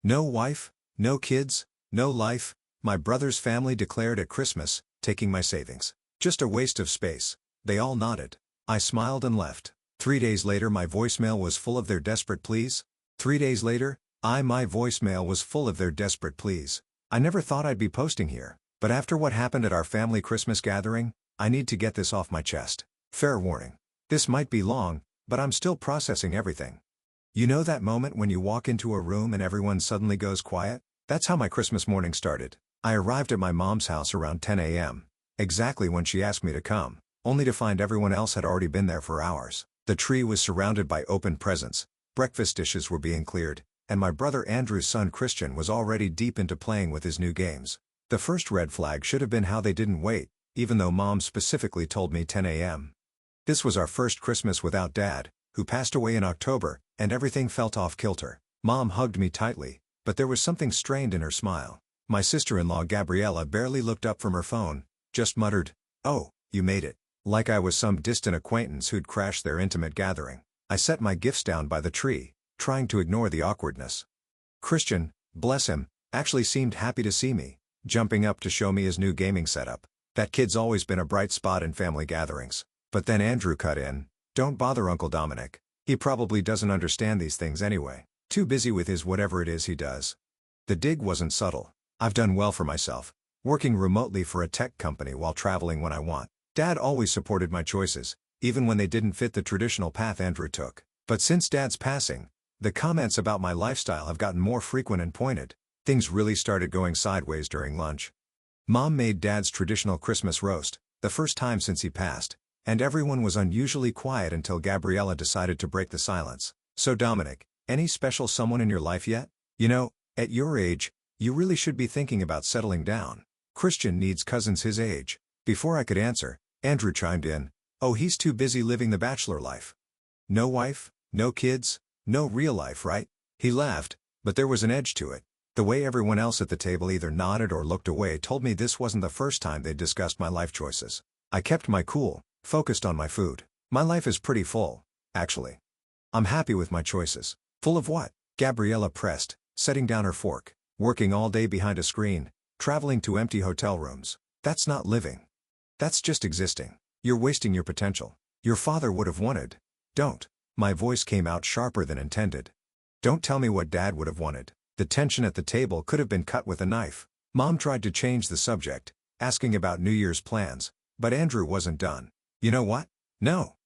No wife, no kids, no life, my brother's family declared at Christmas, taking my savings. Just a waste of space. They all nodded. I smiled and left. 3 days later my voicemail was full of their desperate pleas. 3 days later, my voicemail was full of their desperate pleas. I never thought I'd be posting here, but after what happened at our family Christmas gathering, I need to get this off my chest. Fair warning. This might be long, but I'm still processing everything. You know that moment when you walk into a room and everyone suddenly goes quiet? That's how my Christmas morning started. I arrived at my mom's house around 10 a.m., exactly when she asked me to come, only to find everyone else had already been there for hours. The tree was surrounded by open presents, breakfast dishes were being cleared, and my brother Andrew's son Christian was already deep into playing with his new games. The first red flag should have been how they didn't wait, even though Mom specifically told me 10 a.m. This was our first Christmas without Dad, who passed away in October, and everything felt off kilter. Mom hugged me tightly, but there was something strained in her smile. My sister-in-law Gabriella barely looked up from her phone, just muttered, "Oh, you made it," like I was some distant acquaintance who'd crashed their intimate gathering. I set my gifts down by the tree, trying to ignore the awkwardness. Christian, bless him, actually seemed happy to see me, jumping up to show me his new gaming setup. That kid's always been a bright spot in family gatherings. But then Andrew cut in, "Don't bother Uncle Dominic. He probably doesn't understand these things anyway. Too busy with his whatever it is he does." The dig wasn't subtle. I've done well for myself, working remotely for a tech company while traveling when I want. Dad always supported my choices, even when they didn't fit the traditional path Andrew took. But since Dad's passing, the comments about my lifestyle have gotten more frequent and pointed. Things really started going sideways during lunch. Mom made Dad's traditional Christmas roast, the first time since he passed, and everyone was unusually quiet until Gabriella decided to break the silence. "So Dominic, any special someone in your life yet? You know, at your age, you really should be thinking about settling down. Christian needs cousins his age." Before I could answer, Andrew chimed in, "Oh, he's too busy living the bachelor life. No wife, no kids, no real life, right?" He laughed, but there was an edge to it. The way everyone else at the table either nodded or looked away told me this wasn't the first time they'd discussed my life choices. I kept my cool, focused on my food. My life is pretty full, actually. I'm happy with my choices. Full of what? Gabriella pressed, setting down her fork. Working all day behind a screen, traveling to empty hotel rooms. That's not living. That's just existing. You're wasting your potential. Your father would have wanted. Don't. My voice came out sharper than intended. Don't tell me what Dad would have wanted. The tension at the table could have been cut with a knife. Mom tried to change the subject, asking about New Year's plans, but Andrew wasn't done. "You know what? No.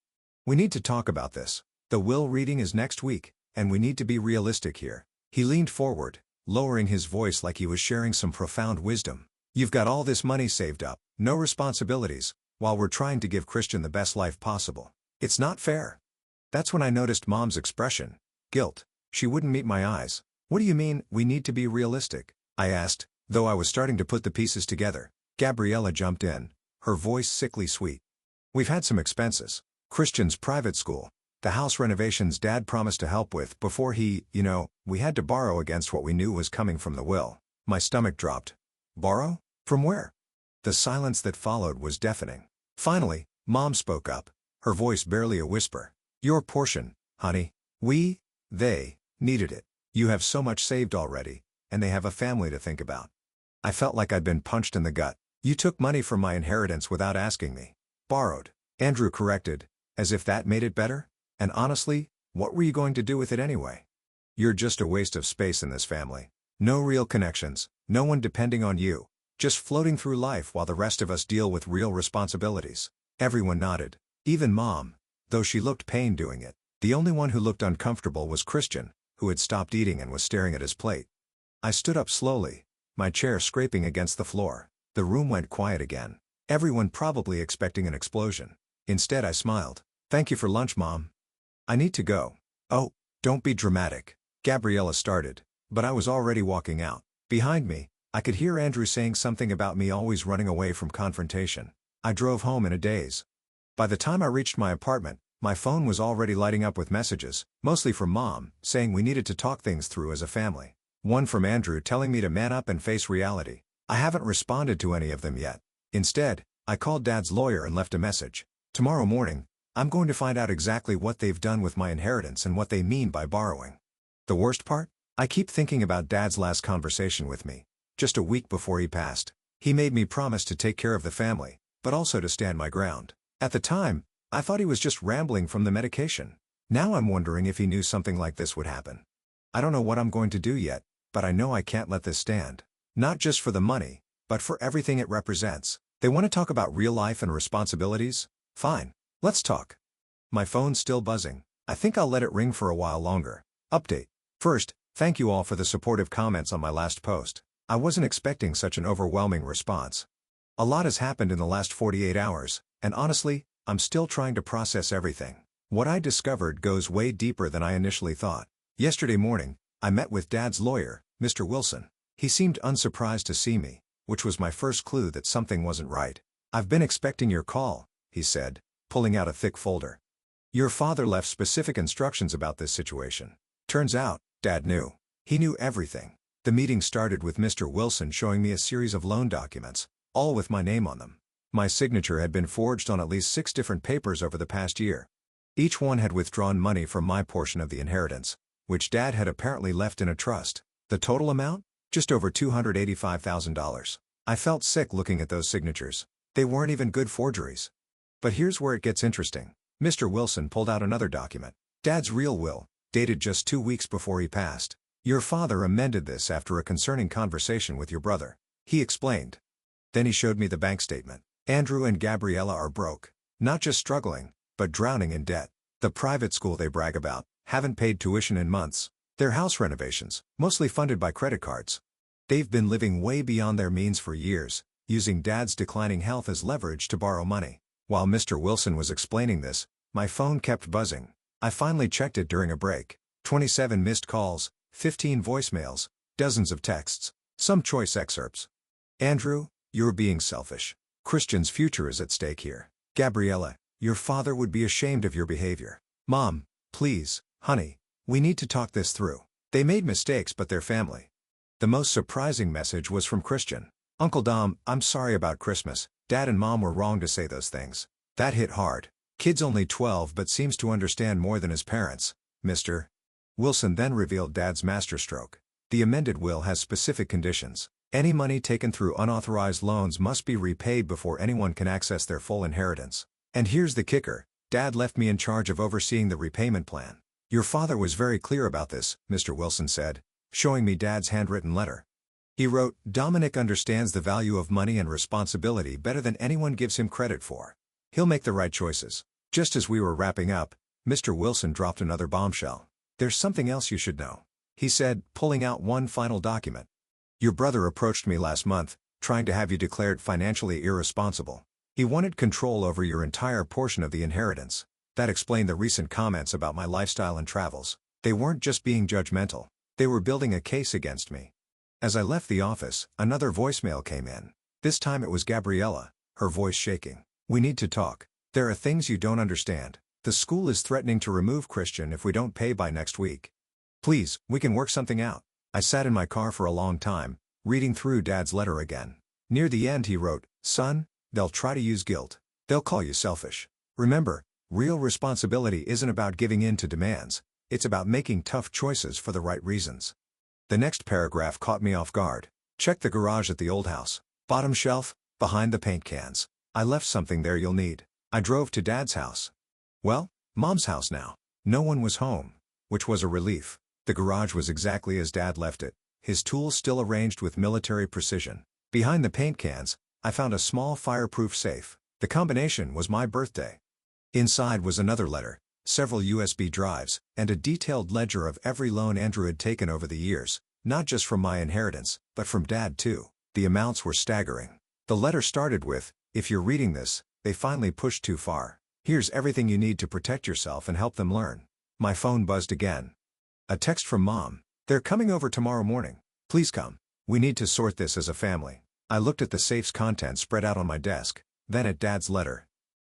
We need to talk about this. The will reading is next week, and we need to be realistic here." He leaned forward, lowering his voice like he was sharing some profound wisdom. "You've got all this money saved up, no responsibilities, while we're trying to give Christian the best life possible. It's not fair." That's when I noticed Mom's expression. Guilt. She wouldn't meet my eyes. "What do you mean, we need to be realistic?" I asked, though I was starting to put the pieces together. Gabriella jumped in, her voice sickly sweet. "We've had some expenses. Christian's private school, the house renovations Dad promised to help with before we had to borrow against what we knew was coming from the will." My stomach dropped. "Borrow? From where?" The silence that followed was deafening. Finally, Mom spoke up, her voice barely a whisper. "Your portion, honey. They needed it. You have so much saved already, and they have a family to think about." I felt like I'd been punched in the gut. "You took money from my inheritance without asking me." "Borrowed," Andrew corrected, as if that made it better. "And honestly, what were you going to do with it anyway? You're just a waste of space in this family. No real connections, no one depending on you, just floating through life while the rest of us deal with real responsibilities." Everyone nodded. Even Mom, though she looked pained doing it. The only one who looked uncomfortable was Christian, who had stopped eating and was staring at his plate. I stood up slowly, my chair scraping against the floor. The room went quiet again. Everyone probably expecting an explosion. Instead I smiled. "Thank you for lunch, Mom. I need to go." "Oh, don't be dramatic," Gabriella started, but I was already walking out. Behind me, I could hear Andrew saying something about me always running away from confrontation. I drove home in a daze. By the time I reached my apartment, my phone was already lighting up with messages, mostly from Mom, saying we needed to talk things through as a family. One from Andrew telling me to man up and face reality. I haven't responded to any of them yet. Instead, I called Dad's lawyer and left a message. Tomorrow morning, I'm going to find out exactly what they've done with my inheritance and what they mean by borrowing. The worst part? I keep thinking about Dad's last conversation with me, just a week before he passed. He made me promise to take care of the family, but also to stand my ground. At the time, I thought he was just rambling from the medication. Now I'm wondering if he knew something like this would happen. I don't know what I'm going to do yet, but I know I can't let this stand. Not just for the money, but for everything it represents. They want to talk about real life and responsibilities? Fine. Let's talk. My phone's still buzzing. I think I'll let it ring for a while longer. Update. First, thank you all for the supportive comments on my last post. I wasn't expecting such an overwhelming response. A lot has happened in the last 48 hours, and honestly, I'm still trying to process everything. What I discovered goes way deeper than I initially thought. Yesterday morning, I met with Dad's lawyer, Mr. Wilson. He seemed unsurprised to see me, which was my first clue that something wasn't right. "I've been expecting your call," he said, pulling out a thick folder. "Your father left specific instructions about this situation." Turns out, Dad knew. He knew everything. The meeting started with Mr. Wilson showing me a series of loan documents, all with my name on them. My signature had been forged on at least 6 different papers over the past year. Each one had withdrawn money from my portion of the inheritance, which Dad had apparently left in a trust. The total amount? Just over $285,000. I felt sick looking at those signatures. They weren't even good forgeries. But here's where it gets interesting. Mr. Wilson pulled out another document. Dad's real will, dated just 2 weeks before he passed. "Your father amended this after a concerning conversation with your brother," he explained. Then he showed me the bank statement. Andrew and Gabriella are broke. Not just struggling, but drowning in debt. The private school they brag about haven't paid tuition in months. Their house renovations, mostly funded by credit cards. They've been living way beyond their means for years, using Dad's declining health as leverage to borrow money. While Mr. Wilson was explaining this, my phone kept buzzing. I finally checked it during a break. 27 missed calls, 15 voicemails, dozens of texts, some choice excerpts. "Andrew, you're being selfish. Christian's future is at stake here. Gabriella, your father would be ashamed of your behavior. Mom, please, honey, we need to talk this through. They made mistakes but they're family." The most surprising message was from Christian. "Uncle Dom, I'm sorry about Christmas. Dad and Mom were wrong to say those things." That hit hard. Kid's only 12 but seems to understand more than his parents. Mr. Wilson then revealed Dad's masterstroke. The amended will has specific conditions. Any money taken through unauthorized loans must be repaid before anyone can access their full inheritance. And here's the kicker. Dad left me in charge of overseeing the repayment plan. "Your father was very clear about this," Mr. Wilson said, showing me Dad's handwritten letter. He wrote, "Dominic understands the value of money and responsibility better than anyone gives him credit for. He'll make the right choices." Just as we were wrapping up, Mr. Wilson dropped another bombshell. "There's something else you should know," he said, pulling out one final document. "Your brother approached me last month, trying to have you declared financially irresponsible. He wanted control over your entire portion of the inheritance." That explained the recent comments about my lifestyle and travels. They weren't just being judgmental. They were building a case against me. As I left the office, another voicemail came in. This time it was Gabriella, her voice shaking. "We need to talk. There are things you don't understand. The school is threatening to remove Christian if we don't pay by next week. Please, we can work something out." I sat in my car for a long time, reading through Dad's letter again. Near the end he wrote, "Son, they'll try to use guilt. They'll call you selfish. Remember, real responsibility isn't about giving in to demands. It's about making tough choices for the right reasons." The next paragraph caught me off guard. "Check the garage at the old house. Bottom shelf, behind the paint cans. I left something there you'll need." I drove to Dad's house. Well, Mom's house now. No one was home, which was a relief. The garage was exactly as Dad left it, his tools still arranged with military precision. Behind the paint cans, I found a small fireproof safe. The combination was my birthday. Inside was another letter, several USB drives, and a detailed ledger of every loan Andrew had taken over the years, not just from my inheritance, but from Dad too. The amounts were staggering. The letter started with, "If you're reading this, they finally pushed too far. Here's everything you need to protect yourself and help them learn." My phone buzzed again. A text from Mom. "They're coming over tomorrow morning. Please come. We need to sort this as a family." I looked at the safe's contents spread out on my desk, then at Dad's letter.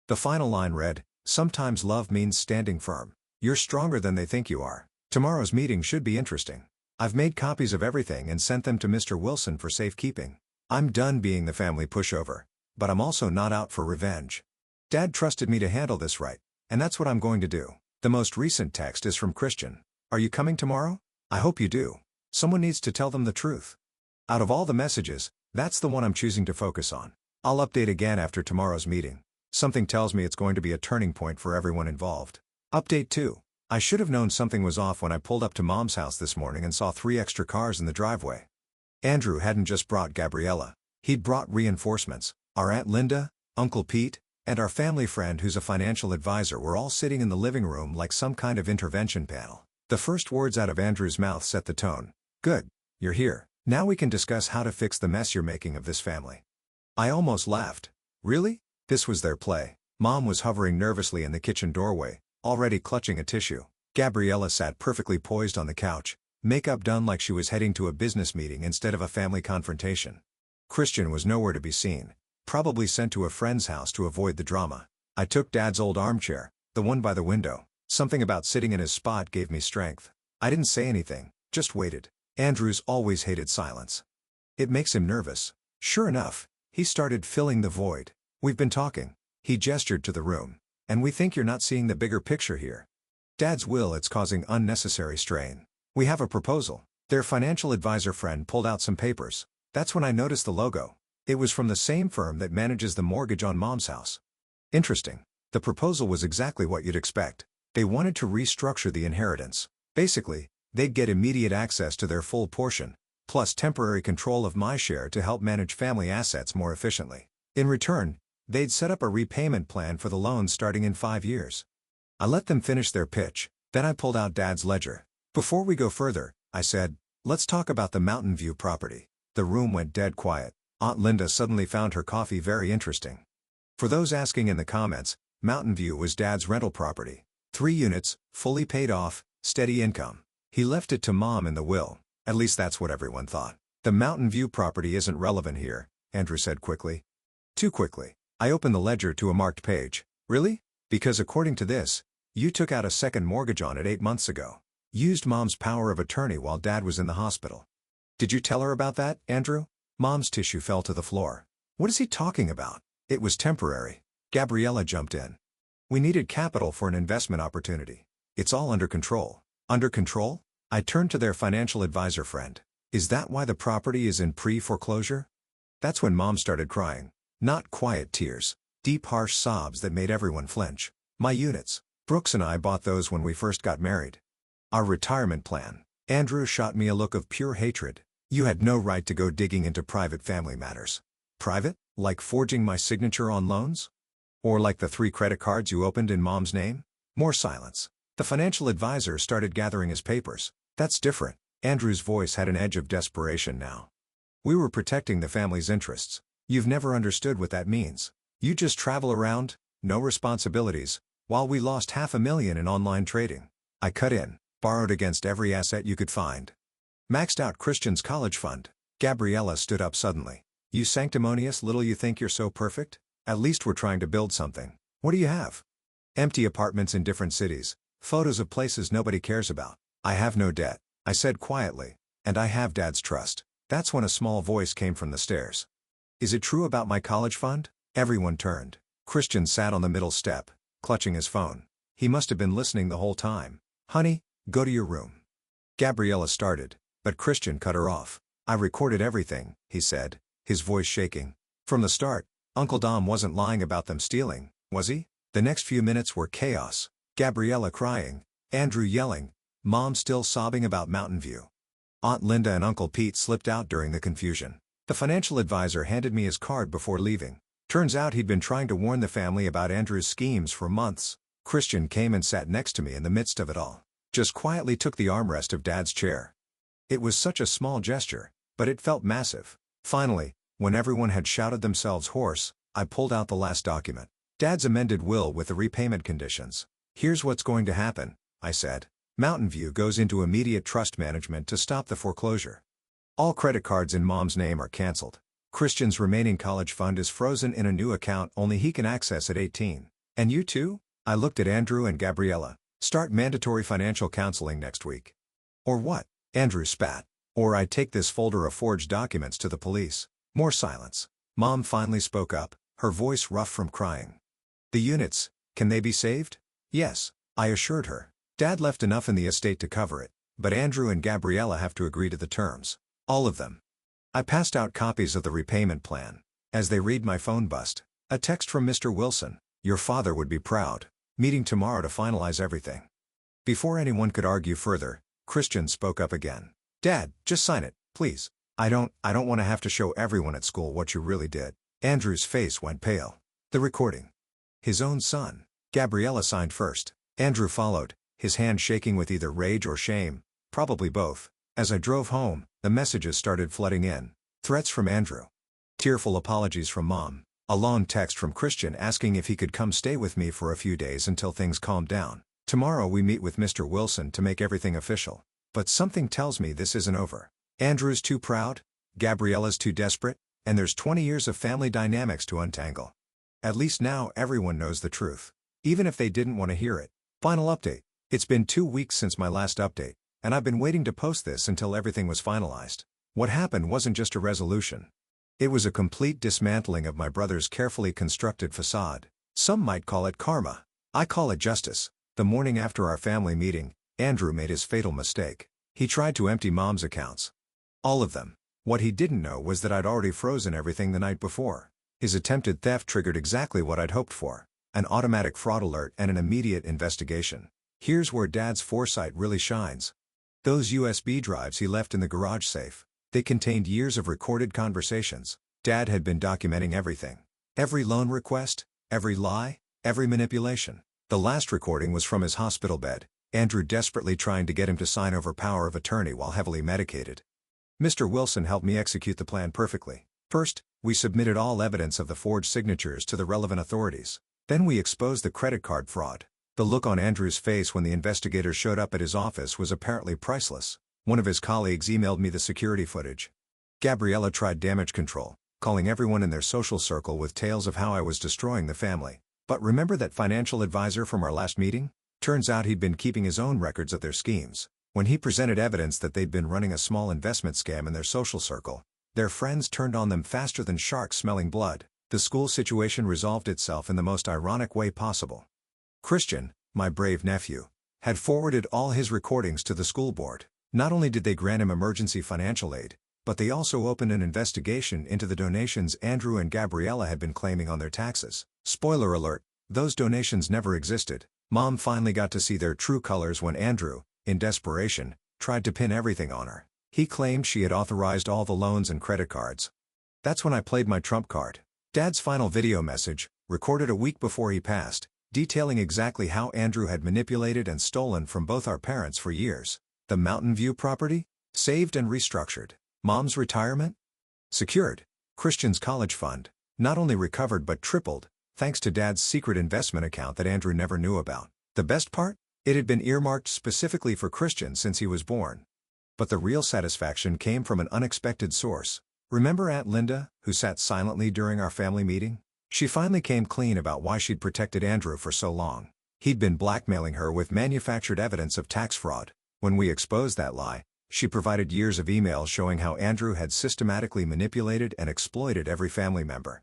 The final line read, "Sometimes love means standing firm. You're stronger than they think you are." Tomorrow's meeting should be interesting. I've made copies of everything and sent them to Mr. Wilson for safekeeping. I'm done being the family pushover, but I'm also not out for revenge. Dad trusted me to handle this right, and that's what I'm going to do. The most recent text is from Christian. "Are you coming tomorrow? I hope you do. Someone needs to tell them the truth. Out of all the messages, that's the one I'm choosing to focus on. I'll update again after tomorrow's meeting. Something tells me it's going to be a turning point for everyone involved. Update 2. I should have known something was off when I pulled up to Mom's house this morning and saw 3 extra cars in the driveway. Andrew hadn't just brought Gabriella. He'd brought reinforcements. Our Aunt Linda, Uncle Pete, and our family friend who's a financial advisor were all sitting in the living room like some kind of intervention panel. The first words out of Andrew's mouth set the tone. Good. You're here. Now we can discuss how to fix the mess you're making of this family. I almost laughed. Really? This was their play. Mom was hovering nervously in the kitchen doorway, already clutching a tissue. Gabriella sat perfectly poised on the couch, makeup done like she was heading to a business meeting instead of a family confrontation. Christian was nowhere to be seen, probably sent to a friend's house to avoid the drama. I took Dad's old armchair, the one by the window. Something about sitting in his spot gave me strength. I didn't say anything, just waited. Andrew's always hated silence. It makes him nervous. Sure enough, he started filling the void. We've been talking. He gestured to the room. And we think you're not seeing the bigger picture here. Dad's will, it's causing unnecessary strain. We have a proposal. Their financial advisor friend pulled out some papers. That's when I noticed the logo. It was from the same firm that manages the mortgage on Mom's house. Interesting. The proposal was exactly what you'd expect. They wanted to restructure the inheritance. Basically, they'd get immediate access to their full portion, plus temporary control of my share to help manage family assets more efficiently. In return, they'd set up a repayment plan for the loans starting in 5 years. I let them finish their pitch, then I pulled out Dad's ledger. Before we go further, I said, let's talk about the Mountain View property. The room went dead quiet. Aunt Linda suddenly found her coffee very interesting. For those asking in the comments, Mountain View was Dad's rental property. 3 units, fully paid off, steady income. He left it to Mom in the will. At least that's what everyone thought. The Mountain View property isn't relevant here, Andrew said quickly. Too quickly. I opened the ledger to a marked page. Really? Because according to this, you took out a second mortgage on it 8 months ago. Used Mom's power of attorney while Dad was in the hospital. Did you tell her about that, Andrew? Mom's tissue fell to the floor. What is he talking about? It was temporary. Gabriella jumped in. We needed capital for an investment opportunity. It's all under control. Under control? I turned to their financial advisor friend. Is that why the property is in pre-foreclosure? That's when Mom started crying. Not quiet tears. Deep harsh sobs that made everyone flinch. My units. Brooks and I bought those when we first got married. Our retirement plan. Andrew shot me a look of pure hatred. You had no right to go digging into private family matters. Private? Like forging my signature on loans? Or like the 3 credit cards you opened in Mom's name? More silence. The financial advisor started gathering his papers. That's different. Andrew's voice had an edge of desperation now. We were protecting the family's interests. You've never understood what that means. You just travel around, no responsibilities, while we lost $500,000 in online trading. I cut in, borrowed against every asset you could find. Maxed out Christian's college fund. Gabriella stood up suddenly. You sanctimonious little, you think you're so perfect? At least we're trying to build something. What do you have? Empty apartments in different cities. Photos of places nobody cares about. I have no debt, I said quietly. And I have Dad's trust. That's when a small voice came from the stairs. Is it true about my college fund? Everyone turned. Christian sat on the middle step, clutching his phone. He must have been listening the whole time. Honey, go to your room. Gabriella started, but Christian cut her off. I recorded everything, he said, his voice shaking. From the start, Uncle Dom wasn't lying about them stealing, was he? The next few minutes were chaos. Gabriella crying, Andrew yelling, Mom still sobbing about Mountain View. Aunt Linda and Uncle Pete slipped out during the confusion. The financial advisor handed me his card before leaving. Turns out he'd been trying to warn the family about Andrew's schemes for months. Christian came and sat next to me in the midst of it all. Just quietly took the armrest of Dad's chair. It was such a small gesture, but it felt massive. Finally, when everyone had shouted themselves hoarse, I pulled out the last document. Dad's amended will with the repayment conditions. Here's what's going to happen, I said. Mountain View goes into immediate trust management to stop the foreclosure. All credit cards in Mom's name are canceled. Christian's remaining college fund is frozen in a new account only he can access at 18. And you too? I looked at Andrew and Gabriella. Start mandatory financial counseling next week. Or what? Andrew spat. Or I take this folder of forged documents to the police. More silence. Mom finally spoke up, her voice rough from crying. The units, can they be saved? Yes, I assured her. Dad left enough in the estate to cover it. but Andrew and Gabriella have to agree to the terms. All of them. I passed out copies of the repayment plan. As they read my phone buzzed. A text from Mr. Wilson. Your father would be proud. Meeting tomorrow to finalize everything. Before anyone could argue further, Christian spoke up again. Dad, just sign it, please. I don't want to have to show everyone at school what you really did. Andrew's face went pale. The recording. His own son. Gabriella signed first. Andrew followed, his hand shaking with either rage or shame, probably both. As I drove home, the messages started flooding in. Threats from Andrew. Tearful apologies from Mom. A long text from Christian asking if he could come stay with me for a few days until things calmed down. Tomorrow we meet with Mr. Wilson to make everything official. But something tells me this isn't over. Andrew's too proud, Gabriella's too desperate, and there's 20 years of family dynamics to untangle. At least now everyone knows the truth. Even if they didn't want to hear it. Final update. It's been 2 weeks since my last update, and I've been waiting to post this until everything was finalized. What happened wasn't just a resolution. It was a complete dismantling of my brother's carefully constructed facade. Some might call it karma. I call it justice. The morning after our family meeting, Andrew made his fatal mistake. He tried to empty Mom's accounts. All of them. What he didn't know was that I'd already frozen everything the night before. His attempted theft triggered exactly what I'd hoped for. An automatic fraud alert and an immediate investigation. Here's where Dad's foresight really shines. Those USB drives he left in the garage safe. They contained years of recorded conversations. Dad had been documenting everything. Every loan request, every lie, every manipulation. The last recording was from his hospital bed, Andrew desperately trying to get him to sign over power of attorney while heavily medicated. Mr. Wilson helped me execute the plan perfectly. First, we submitted all evidence of the forged signatures to the relevant authorities. Then we exposed the credit card fraud. The look on Andrew's face when the investigators showed up at his office was apparently priceless. One of his colleagues emailed me the security footage. Gabriella tried damage control, calling everyone in their social circle with tales of how I was destroying the family. But remember that financial advisor from our last meeting? Turns out he'd been keeping his own records of their schemes. When he presented evidence that they'd been running a small investment scam in their social circle, their friends turned on them faster than sharks smelling blood. The school situation resolved itself in the most ironic way possible. Christian, my brave nephew, had forwarded all his recordings to the school board. Not only did they grant him emergency financial aid, but they also opened an investigation into the donations Andrew and Gabriella had been claiming on their taxes. Spoiler alert, those donations never existed. Mom finally got to see their true colors when Andrew, in desperation, tried to pin everything on her. He claimed she had authorized all the loans and credit cards. That's when I played my trump card. Dad's final video message, recorded a week before he passed, detailing exactly how Andrew had manipulated and stolen from both our parents for years. The Mountain View property? Saved and restructured. Mom's retirement? Secured. Christian's college fund? Not only recovered but tripled, thanks to Dad's secret investment account that Andrew never knew about. The best part? It had been earmarked specifically for Christian since he was born. But the real satisfaction came from an unexpected source. Remember Aunt Linda, who sat silently during our family meeting? She finally came clean about why she'd protected Andrew for so long. He'd been blackmailing her with manufactured evidence of tax fraud. When we exposed that lie, she provided years of emails showing how Andrew had systematically manipulated and exploited every family member.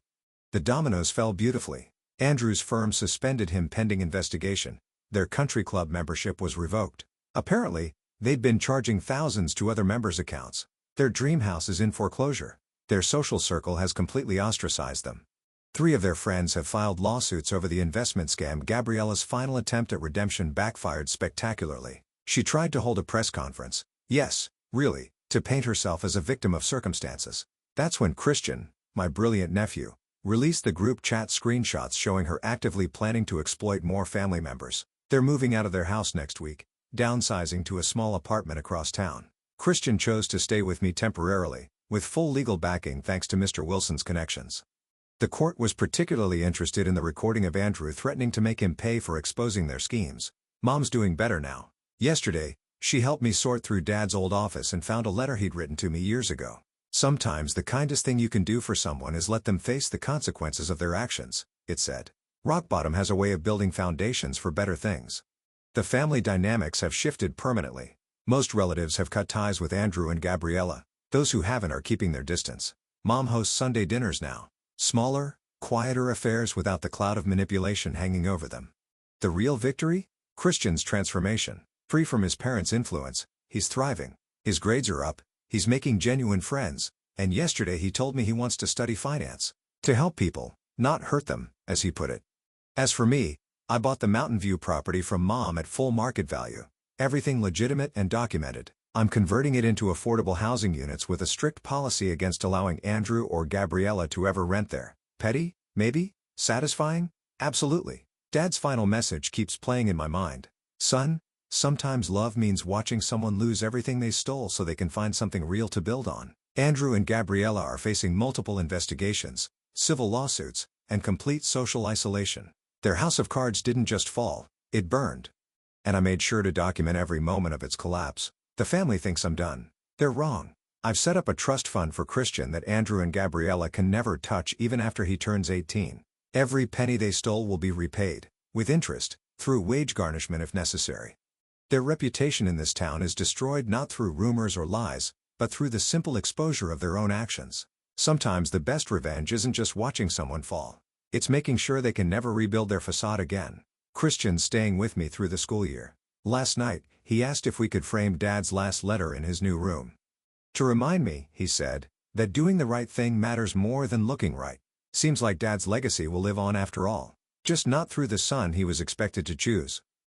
The dominoes fell beautifully. Andrew's firm suspended him pending investigation. Their country club membership was revoked. Apparently, they'd been charging thousands to other members' accounts. Their dream house is in foreclosure. Their social circle has completely ostracized them. 3 of their friends have filed lawsuits over the investment scam. Gabriella's final attempt at redemption backfired spectacularly. She tried to hold a press conference. Yes, really, to paint herself as a victim of circumstances. That's when Christian, my brilliant nephew, released the group chat screenshots showing her actively planning to exploit more family members. They're moving out of their house next week, downsizing to a small apartment across town. Christian chose to stay with me temporarily, with full legal backing thanks to Mr. Wilson's connections. The court was particularly interested in the recording of Andrew threatening to make him pay for exposing their schemes. Mom's doing better now. Yesterday, she helped me sort through Dad's old office and found a letter he'd written to me years ago. Sometimes the kindest thing you can do for someone is let them face the consequences of their actions, it said. Rock bottom has a way of building foundations for better things. The family dynamics have shifted permanently. Most relatives have cut ties with Andrew and Gabriella. Those who haven't are keeping their distance. Mom hosts Sunday dinners now. Smaller, quieter affairs without the cloud of manipulation hanging over them. The real victory? Christian's transformation. Free from his parents' influence, he's thriving. His grades are up, he's making genuine friends, and yesterday he told me he wants to study finance. To help people, not hurt them, as he put it. As for me, I bought the Mountain View property from Mom at full market value. Everything legitimate and documented. I'm converting it into affordable housing units with a strict policy against allowing Andrew or Gabriella to ever rent there. Petty? Maybe? Satisfying? Absolutely. Dad's final message keeps playing in my mind. Son, sometimes love means watching someone lose everything they stole so they can find something real to build on. Andrew and Gabriella are facing multiple investigations, civil lawsuits, and complete social isolation. Their house of cards didn't just fall, it burned. And I made sure to document every moment of its collapse. The family thinks I'm done. They're wrong. I've set up a trust fund for Christian that Andrew and Gabriella can never touch even after he turns 18. Every penny they stole will be repaid, with interest, through wage garnishment if necessary. Their reputation in this town is destroyed not through rumors or lies, but through the simple exposure of their own actions. Sometimes the best revenge isn't just watching someone fall. It's making sure they can never rebuild their facade again. Christian's staying with me through the school year. Last night, he asked if we could frame Dad's last letter in his new room. To remind me, he said, that doing the right thing matters more than looking right. Seems like Dad's legacy will live on after all. Just not through the son he was expected to choose.